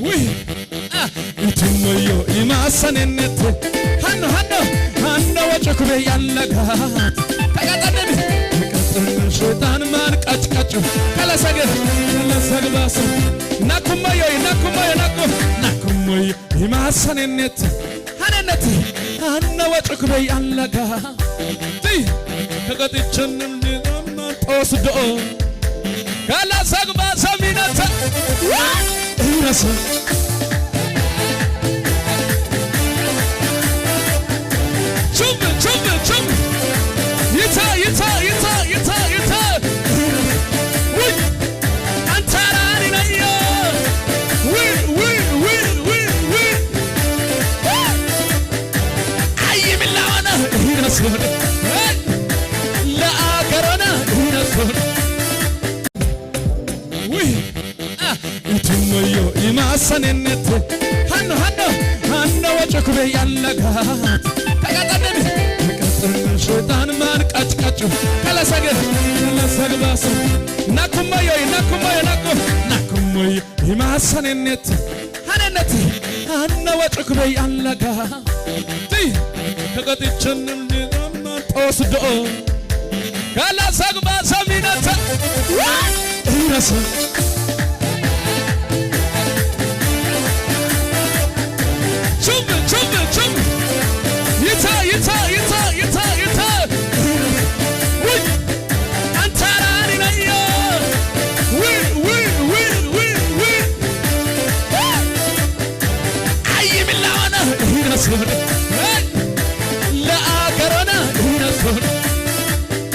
ውይ ኢትሞዮ ይማሰነነት ሃኖ ወጭኩ ያለጋ ተቀጠደም ተቀጠን ሸይጣን ማን ቀጭቀጭ ከለሰግባስ ናኩሞዮ ይማሰነነት ሃነነት ሃኖ ወጭኩ ያለጋ ተቀጥቸን ጦስዶ ከለሰግባስ ሚነተ ይረሳ 춤 ይታ ውይ አንታራኒ ነዮ ውይ አይምላዋና ይነስሆነ ለአገሮና ይነስሆነ ውይ ኢትሞዮ ይማሰነነት ሃኖ ወጭኩ ያለጋት ተቀጠደም ሸይጣን ማን ቀጭቀጭ ከለሰግባስ ናኩሞዮ ይማሰነነት ሃነነት ሃኖ ወጭኩ ያለጋ ተቀጥቸን ጦስዶ ከለሰግባስ ሚነተ ይረሳ